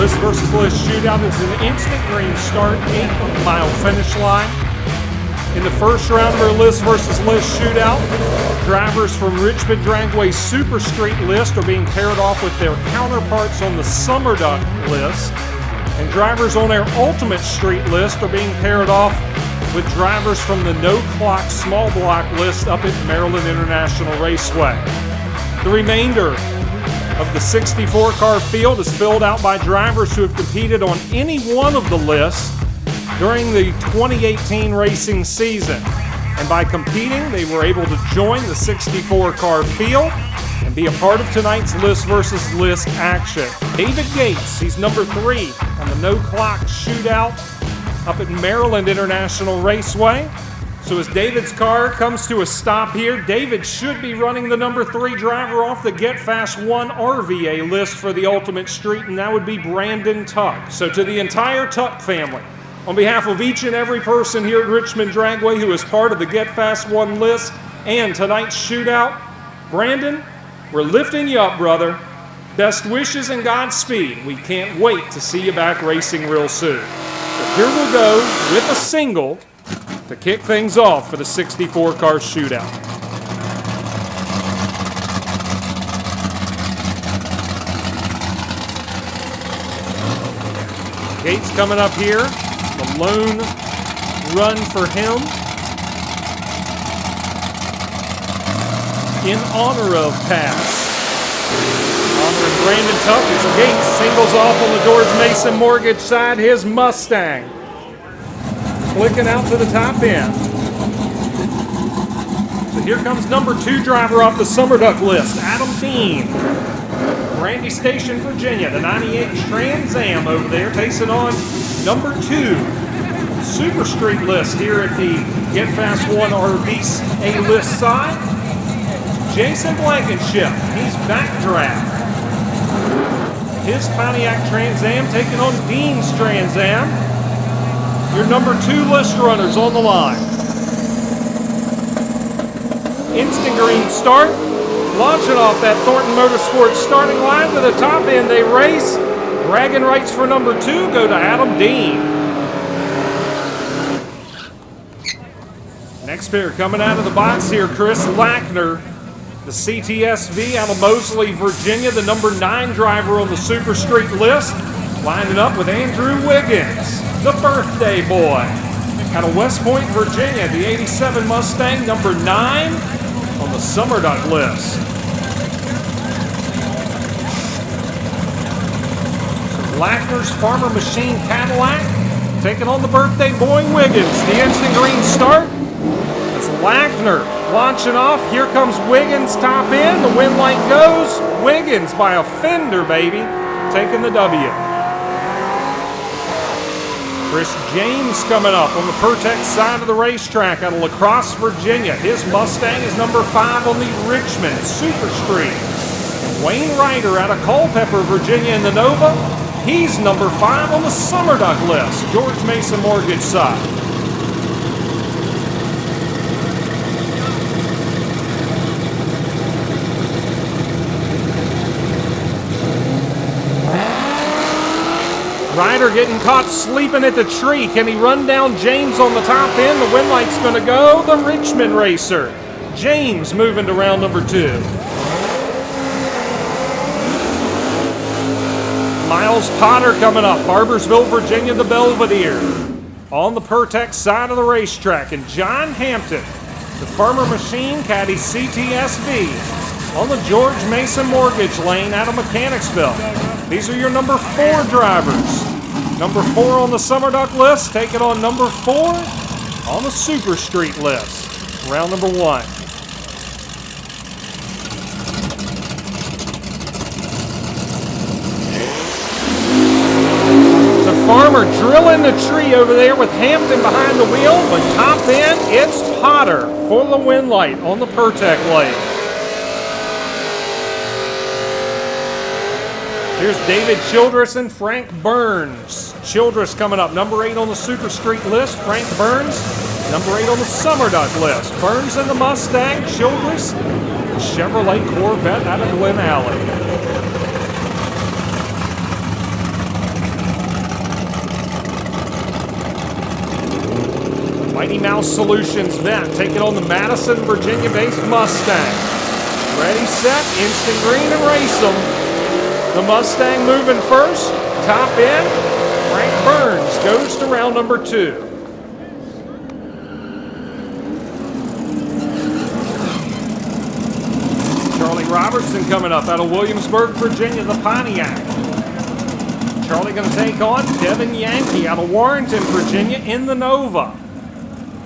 List versus List Shootout. It's an instant green start, 8-mile finish line. In the first round of our List versus List Shootout, drivers from Richmond Dragway Super Street List are being paired off with their counterparts on the Summer Duck List, and drivers on our Ultimate Street List are being paired off with drivers from the No Clock Small Block List up at Maryland International Raceway. The remainder of the 64-car field is filled out by drivers who have competed on any one of the lists during the 2018 racing season. And by competing, they were able to join the 64-car field and be a part of tonight's List versus List action. David Gates, he's number 3 on the No Clock Shootout up at Maryland International Raceway. So as David's car comes to a stop here, David should be running the number 3 driver off the Get Fast 1 RVA list for the Ultimate Street, and that would be Brandon Tuck. So to the entire Tuck family, on behalf of each and every person here at Richmond Dragway who is part of the Get Fast 1 list and tonight's shootout, Brandon, we're lifting you up, brother. Best wishes and Godspeed. We can't wait to see you back racing real soon. But here we'll go with a single to kick things off for the 64-car shootout. Gates coming up here. The lone run for him in honor of Pass. Honoring Brandon Tuck as Gates singles off on the George Mason Mortgage side, his Mustang. Flicking out to the top end. So here comes number 2 driver off the Summer Duck list, Adam Dean. Brandy Station, Virginia, the 98 Trans Am over there, facing on number 2 Super Street list here at the Get Fast 1 RV A list side. Jason Blankenship, he's backdraft. His Pontiac Trans Am taking on Dean's Trans Am. Your number 2 list runners on the line. Instant green start. Launching off that Thornton Motorsports starting line to the top end. They race. Bragging rights for number 2 go to Adam Dean. Next pair coming out of the box here, Chris Lackner, the CTSV out of Moseley, Virginia, the number 9 driver on the Super Street list, lining up with Andrew Wiggins, the birthday boy, out of West Point, Virginia, the 87 Mustang, number 9 on the Summer Duck list. So Lackner's Farmer Machine Cadillac taking on the birthday boy Wiggins. The instant green start. It's Lackner launching off. Here comes Wiggins top end. The wind light goes. Wiggins by a fender, baby, taking the W. Chris James coming up on the Pertex side of the racetrack out of La Crosse, Virginia. His Mustang is number 5 on the Richmond Super Street. Wayne Ryder out of Culpeper, Virginia in the Nova. He's number 5 on the Summer Duck list, George Mason Mortgage side. Ryder getting caught sleeping at the tree. Can he run down James on the top end? The wind light's going to go. The Richmond racer. James moving to round number 2. Miles Potter coming up. Barbersville, Virginia, the Belvedere. On the Pertex side of the racetrack. And John Hampton, the Farmer Machine Caddy CTSV, on the George Mason Mortgage lane out of Mechanicsville. These are your number 4 drivers. Number 4 on the Summer Duck list, taking on number 4 on the Super Street list. Round number 1. The Farmer drilling the tree over there with Hampton behind the wheel, but top end, it's Potter for the wind light on the Pertec lane. Here's David Childress and Frank Burns. Childress coming up, number 8 on the Super Street list. Frank Burns, number 8 on the Summer Duck list. Burns in the Mustang, Childress, the Chevrolet Corvette out of Glen Alley. Mighty Mouse Solutions vet taking on the Madison, Virginia-based Mustang. Ready, set, instant green, and race them. The Mustang moving first. Top end. Frank Burns goes to round number 2. Charlie Robertson coming up out of Williamsburg, Virginia, the Pontiac. Charlie going to take on Devin Yankee out of Warrenton, Virginia in the Nova.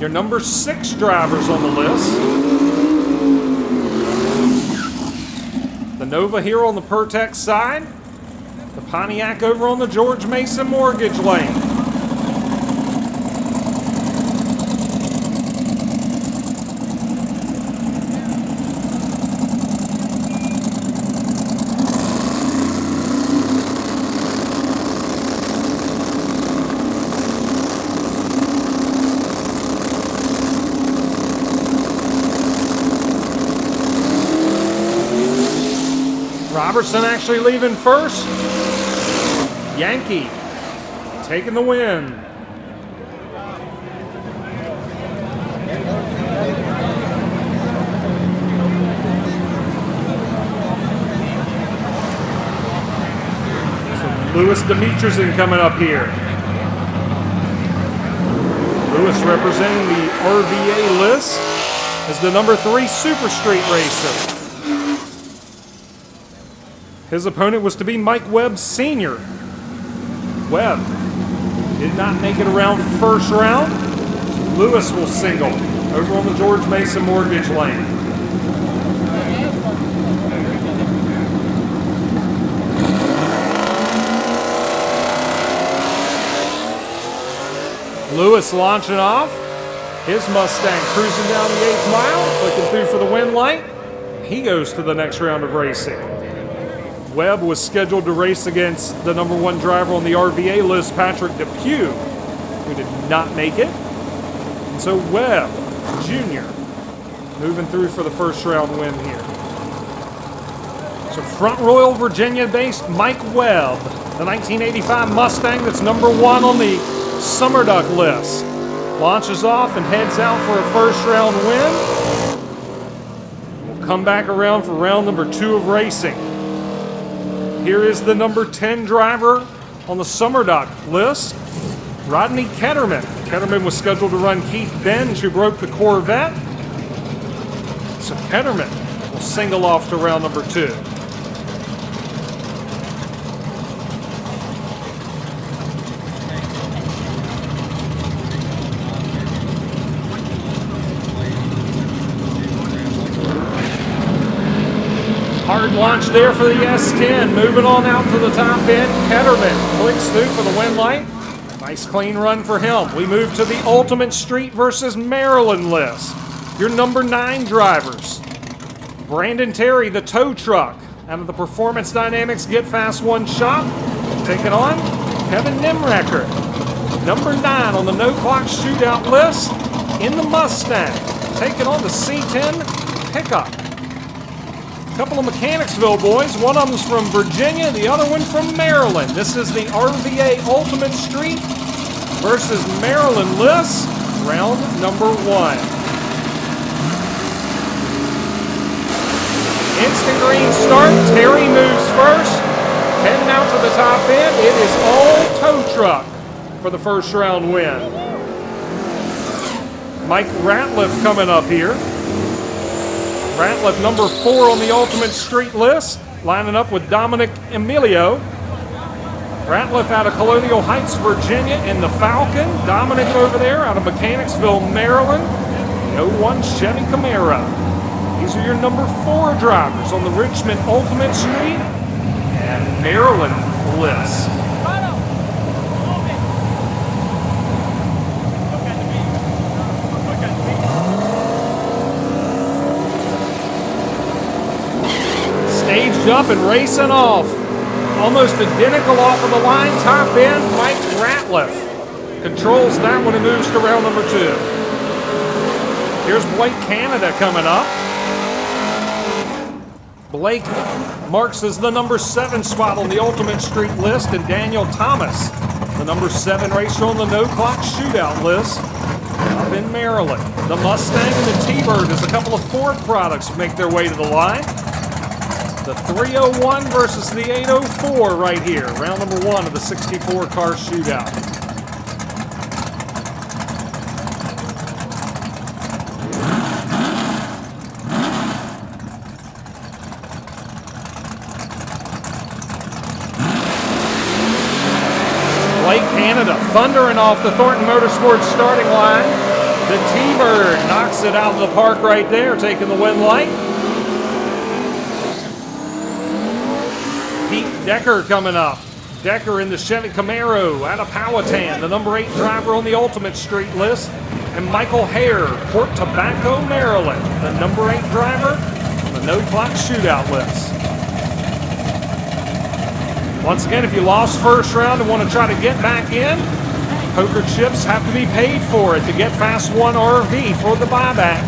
Your number 6 drivers on the list. The Nova here on the Pertex side. The Pontiac over on the George Mason Mortgage lane. Robertson actually leaving first. Yankee taking the win. So Lewis Demetrison coming up here. Lewis representing the RVA list as the number 3 Super Street racer. His opponent was to be Mike Webb Sr. Webb did not make it around first round. Lewis will single over on the George Mason Mortgage lane. Lewis launching off. His Mustang cruising down the 8th mile, looking through for the win light. He goes to the next round of racing. Webb was scheduled to race against the number 1 driver on the RVA list, Patrick Depew, who did not make it. And so Webb, Jr., moving through for the first round win here. So Front Royal, Virginia-based Mike Webb, the 1985 Mustang that's number 1 on the Summer Duck list, launches off and heads out for a first round win. We'll come back around for round number 2 of racing. Here is the number 10 driver on the Summer Duck list, Rodney Ketterman. Ketterman was scheduled to run Keith Benj, who broke the Corvette. So Ketterman will single off to round number 2. Hard launch there for the S10. Moving on out to the top end. Ketterman clicks through for the win light. Nice clean run for him. We move to the Ultimate Street versus Maryland list. Your number 9 drivers. Brandon Terry, the tow truck, out of the Performance Dynamics Get Fast One shop. Taking on Kevin Nimrecker. Number 9 on the No Clock Shootout list in the Mustang. Taking on the C10 pickup. A couple of Mechanicsville boys. One of them's from Virginia, the other one from Maryland. This is the RVA Ultimate Street versus Maryland list, round number 1. Instant green start. Terry moves first. Heading out to the top end. It is all tow truck for the first round win. Mike Ratliff coming up here. Ratliff, number 4 on the Ultimate Street list, lining up with Dominic Emilio. Ratliff out of Colonial Heights, Virginia in the Falcon. Dominic over there out of Mechanicsville, Maryland, the 01 Chevy Camaro. These are your number 4 drivers on the Richmond Ultimate Street and Maryland list. Staged up and racing off. Almost identical off of the line. Top end, Mike Ratliff controls that when it moves to round number 2. Here's Blake Canada coming up. Blake marks as the number 7 spot on the Ultimate Street list, and Daniel Thomas, the number 7 racer on the No Clock Shootout list, in Maryland. The Mustang and the T-Bird as a couple of Ford products make their way to the line. The 301 versus the 804 right here. Round number 1 of the 64-car shootout. Canada thundering off the Thornton Motorsports starting line. The T-Bird knocks it out of the park right there, taking the win light. Pete Decker coming up. Decker in the Chevy Camaro out of Powhatan, the number 8 driver on the Ultimate Street list. And Michael Hare, Port Tobacco, Maryland, the number 8 driver on the No Clock Shootout list. Once again, if you lost first round and want to try to get back in, poker chips have to be paid for it to get Fast 1 RV for the buyback.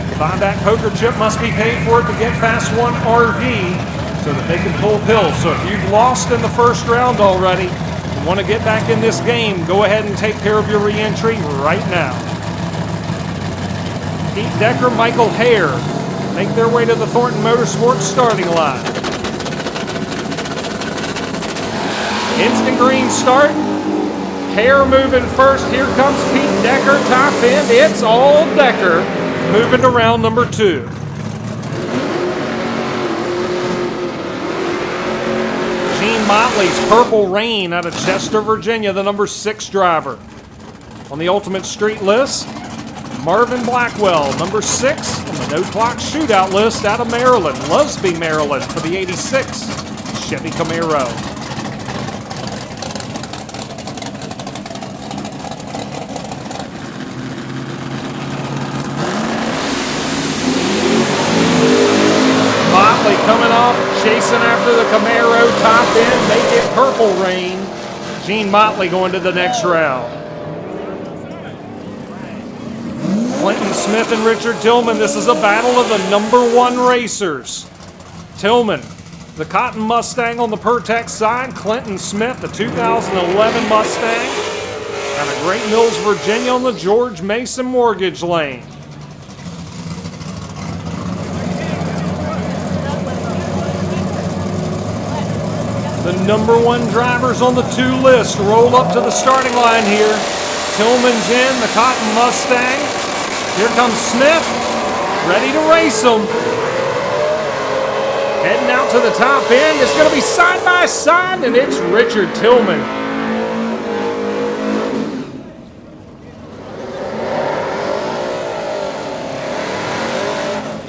The buyback poker chip must be paid for it to get Fast 1 RV so that they can pull pills. So if you've lost in the first round already and want to get back in this game, go ahead and take care of your re-entry right now. Pete Decker, Michael Hare make their way to the Thornton Motorsports starting line. Instant green start. Hare moving first. Here comes Pete Decker, top end. It's all Decker moving to round number 2. Gene Motley's Purple Rain out of Chester, Virginia, the number 6 driver. On the Ultimate Street list, Marvin Blackwell, number 6 on the No Clock Shootout list out of Maryland, Lusby, Maryland, for the 86 Chevy Camaro. Coming off, chasing after the Camaro, top end, make it Purple Rain. Gene Motley going to the next round. Clinton Smith and Richard Tillman, this is a battle of the number 1 racers. Tillman, the Cotton Mustang on the Pertex side. Clinton Smith, the 2011 Mustang out of Great Mills, Virginia on the George Mason Mortgage Lane. The number 1 drivers on the 2 list roll up to the starting line here. Tillman's in, the Cotton Mustang. Here comes Smith, ready to race them. Heading out to the top end. It's going to be side by side, and it's Richard Tillman.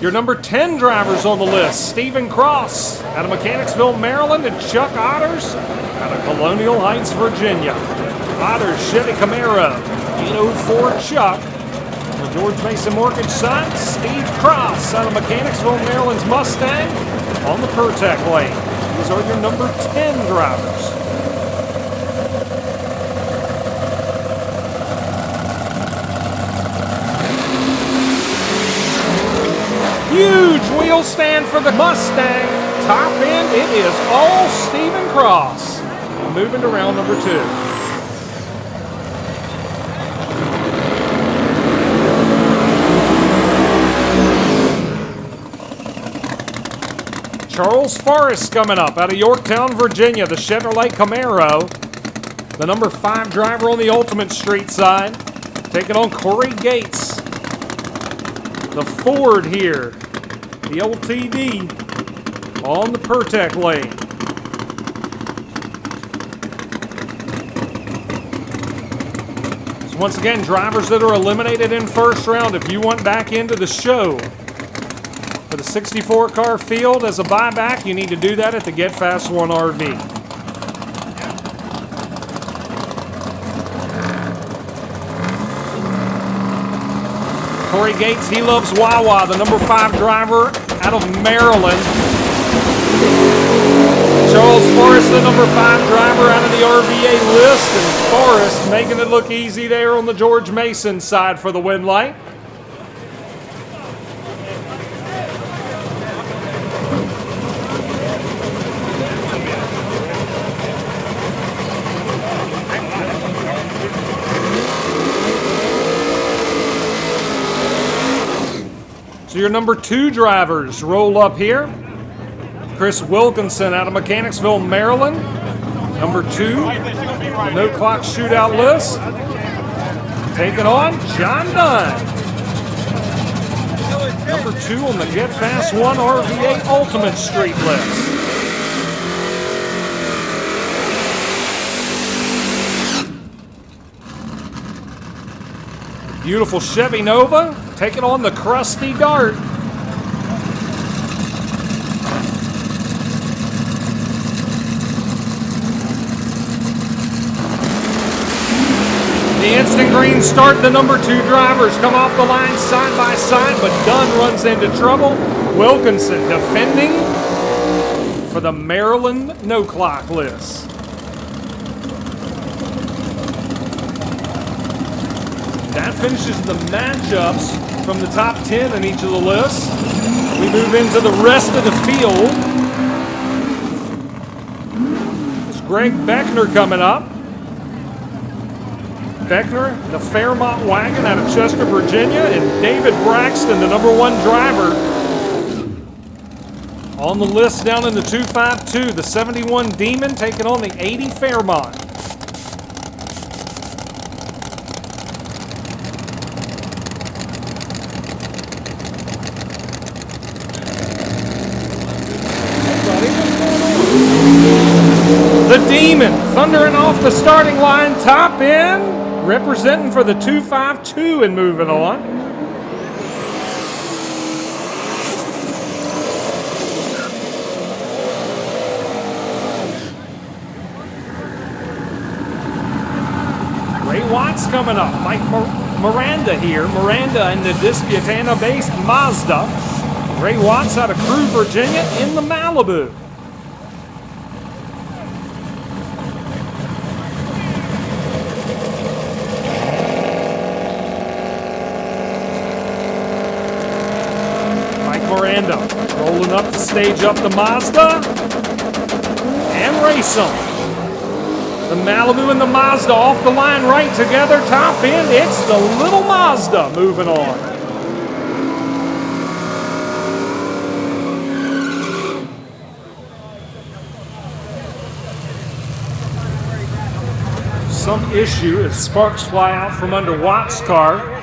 Your number 10 drivers on the list, Stephen Cross out of Mechanicsville, Maryland, and Chuck Otters out of Colonial Heights, Virginia. Otters, Chevy Camaro, 804 Chuck. On the George Mason Mortgage side, Steve Cross out of Mechanicsville, Maryland's Mustang on the Pertec lane. These are your number 10 drivers. Huge wheel stand for the Mustang. Top end, it is all Stephen Cross. Moving to round number 2. Charles Forrest coming up out of Yorktown, Virginia, the Chevrolet Camaro. The number 5 driver on the Ultimate Street side. Taking on Corey Gates. The Ford here, the LTD on the Pertec lane. So once again, drivers that are eliminated in first round, if you want back into the show for the 64-car field as a buyback, you need to do that at the Get Fast 1 RV. Corey Gates, he loves Wawa, the number 5 driver out of Maryland. Charles Forrest, the number 5 driver out of the RVA list. And Forrest making it look easy there on the George Mason side for the win light. So your number 2 drivers roll up here. Chris Wilkinson out of Mechanicsville, Maryland. Number 2, the No Clock Shootout list. Taking on John Dunn. Number 2 on the Get Fast 1 RVA Ultimate Street list. Beautiful Chevy Nova taking on the Crusty Dart. The instant green start, the number 2 drivers come off the line side by side, but Dunn runs into trouble. Wilkinson defending for the Maryland No Clock list. That finishes the matchups from the top 10 in each of the lists. We move into the rest of the field. It's Greg Beckner coming up. Beckner, the Fairmont wagon out of Chester, Virginia, and David Braxton, the number 1 driver. On the list down in the 252, the 71 Demon taking on the 80 Fairmont. The Demon thundering off the starting line, top end. Representing for the 252 and moving on. Ray Watts coming up. Mike Miranda here. Miranda in the Disputana-based Mazda. Ray Watts out of Crewe, Virginia in the Malibu. Miranda rolling up to stage up the Mazda and race them. The Malibu and the Mazda off the line right together, top end. It's the little Mazda moving on. Some issue as sparks fly out from under Watt's car.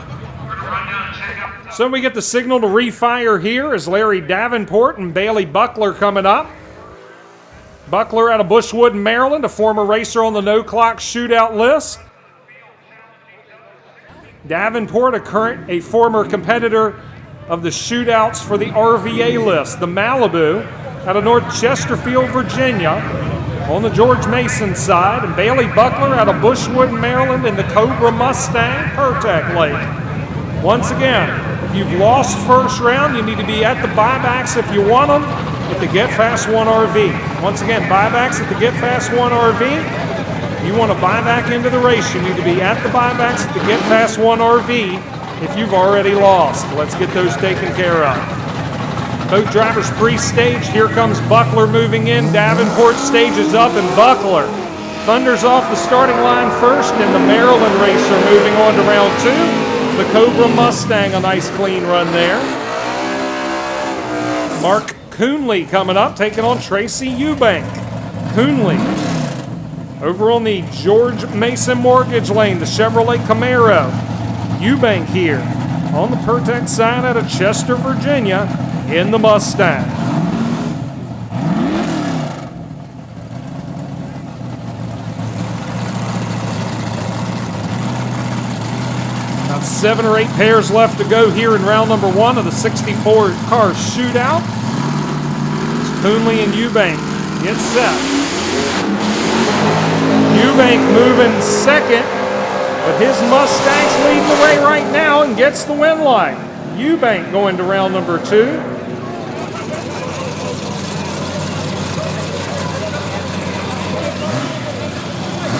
So we get the signal to refire here as Larry Davenport and Bailey Buckler coming up. Buckler out of Bushwood, Maryland, a former racer on the No Clock Shootout list. Davenport, a former competitor of the shootouts for the RVA list. The Malibu out of North Chesterfield, Virginia, on the George Mason side. And Bailey Buckler out of Bushwood, Maryland, in the Cobra Mustang Pertec Lake. Once again, if you've lost first round, you need to be at the buybacks if you want them at the Get Fast 1 RV. Once again, buybacks at the Get Fast 1 RV. If you want to buy back into the race, you need to be at the buybacks at the Get Fast 1 RV if you've already lost. Let's get those taken care of. Both drivers pre-staged. Here comes Buckler moving in. Davenport stages up, and Buckler thunders off the starting line first, and the Maryland racer moving on to round 2. The Cobra Mustang, a nice clean run there. Mark Coonley coming up, taking on Tracy Eubank. Coonley over on the George Mason Mortgage Lane, the Chevrolet Camaro. Eubank here on the Pertec side out of Chester, Virginia, in the Mustang. About 7 or 8 pairs left to go here in round number 1 of the 64-car shootout. It's Coonley and Eubank get set. Eubank moving second, but his Mustang's leading the way right now and gets the win line. Eubank going to round number 2.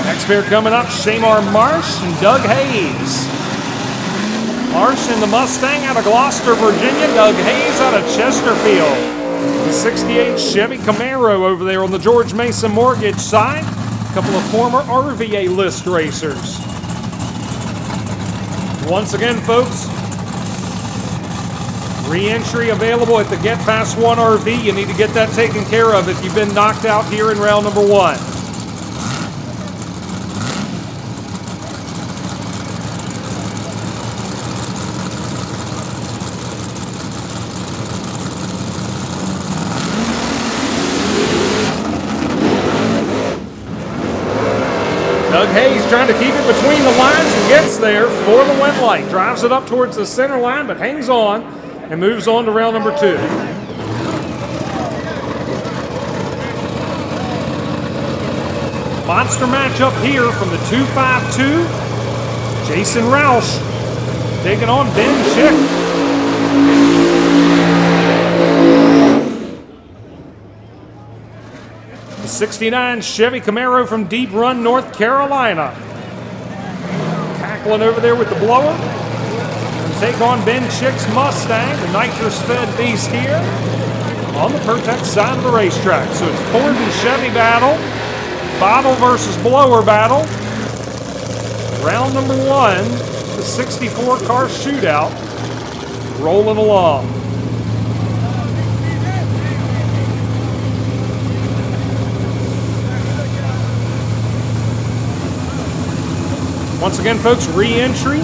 Next pair coming up, Shamar Marsh and Doug Hayes. Marsh in the Mustang out of Gloucester, Virginia. Doug Hayes out of Chesterfield. The 68 Chevy Camaro over there on the George Mason Mortgage side. A couple of former RVA list racers. Once again, folks, Re-entry available at the Get Fast 1 RV. You need to get that taken care of if you've been knocked out here in round number 1. Doug Hayes trying to keep it between the lines and gets there for the win light. Drives it up towards the center line, but hangs on and moves on to round number 2. Monster matchup here from the 252. Jason Roush taking on Ben Schick. The 69 Chevy Camaro from Deep Run, North Carolina. Cackling over there with the blower. Take on Ben Schick's Mustang, the nitrous-fed beast here on the Pertex side of the racetrack. So it's Ford and Chevy battle, bottle versus blower battle. Round number 1, the 64-car shootout, rolling along. Once again, folks, re-entry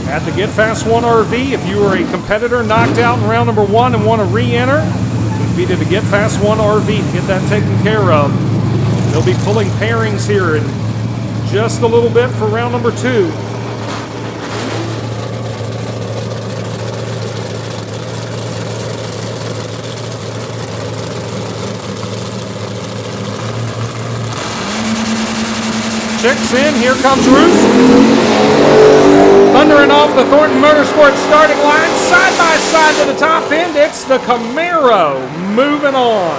at the Get Fast 1 RV. If you were a competitor knocked out in round number 1 and want to re-enter, you'd be to the Get Fast 1 RV to get that taken care of. They'll be pulling pairings here in just a little bit for round number 2. Chicks in, here comes Ruth. Thundering off the Thornton Motorsports starting line, side by side to the top end, it's the Camaro moving on.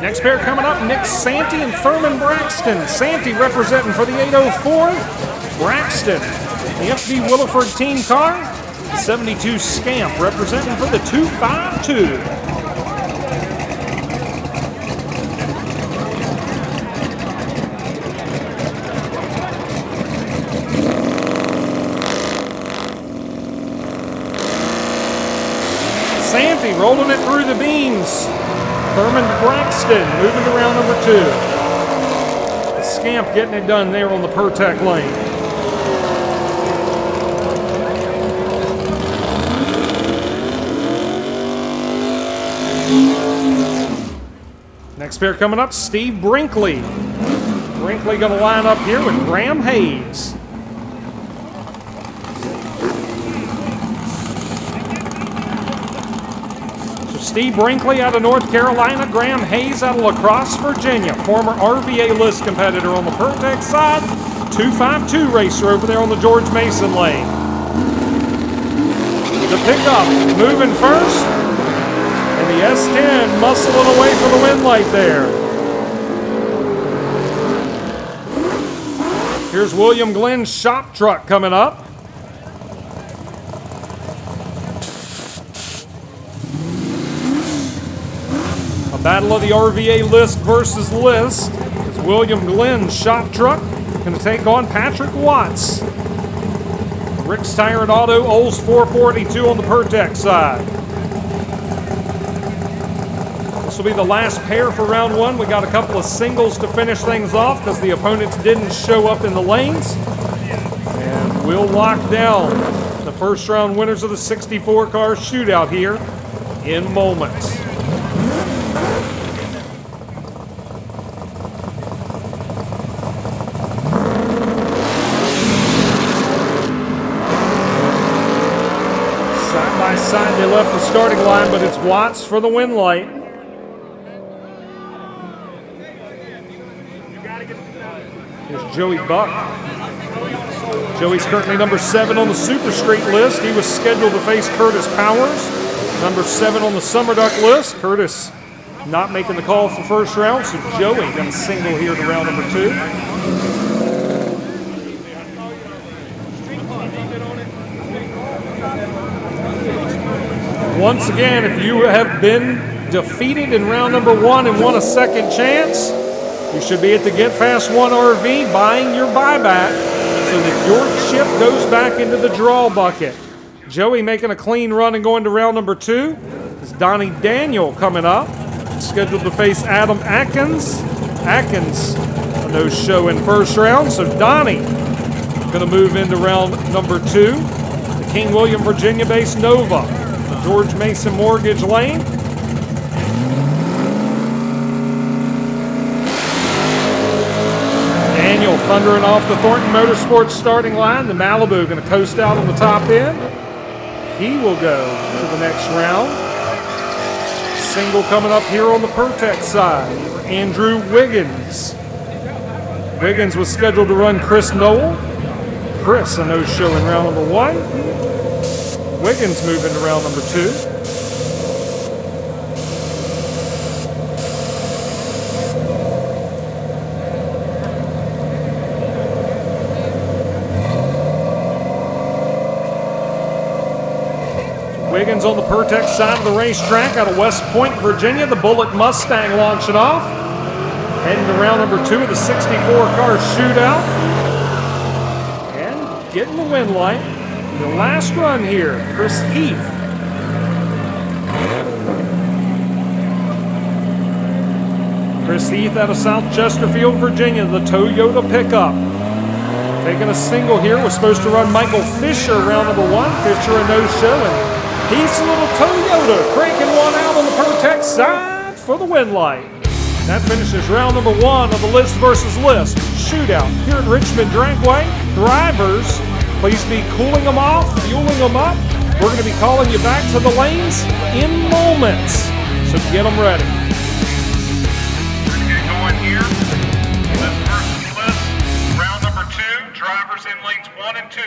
Next pair coming up, Nick Santee and Thurman Braxton. Santee representing for the 804, Braxton, the FB Williford team car. 72 Scamp representing for the 252. Santee rolling it through the beams. Thurman Braxton moving to round number 2. The Scamp getting it done there on the Pertec lane. Next pair coming up, Steve Brinkley. Brinkley going to line up here with Graham Hayes. So Steve Brinkley out of North Carolina, Graham Hayes out of La Crosse, Virginia. Former RVA list competitor on the Pertex side. 252 racer over there on the George Mason lane. The pickup moving first. And the S10 muscling away for the win light there. Here's William Glenn's shop truck coming up. A battle of the RVA list versus list. It's William Glenn's shop truck going to take on Patrick Watts. Rick's Tire and Auto, Olds 442 on the Pertex side. This will be the last pair for round 1. We got a couple of singles to finish things off because the opponents didn't show up in the lanes. And we'll lock down the first round winners of the 64-car shootout here in moments. Side by side they left the starting line, but it's Watts for the win light. Here's Joey Buck. Joey's currently number 7 on the Super Street list. He was scheduled to face Curtis Powers, number 7 on the Summer Duck list. Curtis not making the call for first round, so Joey going to single here to round number 2. Once again, if you have been defeated in round number 1 and want a second chance, You should be at the Get Fast 1 RV buying your buyback so that your chip goes back into the draw bucket. Joey making a clean run and going to round number 2. It's Donnie Daniel coming up. Scheduled to face Adam Atkins. Atkins, a no-show in first round. So Donnie going to move into round number 2. The King William, Virginia-based Nova. George Mason Mortgage Lane. Daniel thundering off the Thornton Motorsports starting line. The Malibu going to coast out on the top end. He will go to the next round. Single coming up here on the Pertex side for Andrew Wiggins. Wiggins was scheduled to run Chris Noel. Chris, a no-show in round number 1. Wiggins moving to round number 2. Wiggins on the Pertex side of the racetrack out of West Point, Virginia. The Bullet Mustang launching off. Heading to round number 2 of the 64-car shootout. And getting the win light. The last run here, Chris Heath. Chris Heath out of South Chesterfield, Virginia, the Toyota pickup. Taking a single here, was supposed to run Michael Fisher round number 1. Fisher a no-show, and Heath's little Toyota cranking one out on the Pertex side for the win light. That finishes round number 1 of the List versus List shootout here at Richmond Dragway. Drivers, please be cooling them off, fueling them up. We're going to be calling you back to the lanes in moments, so get them ready. We're going to get going here. List versus List, round number 2. Drivers in lanes 1 and 2.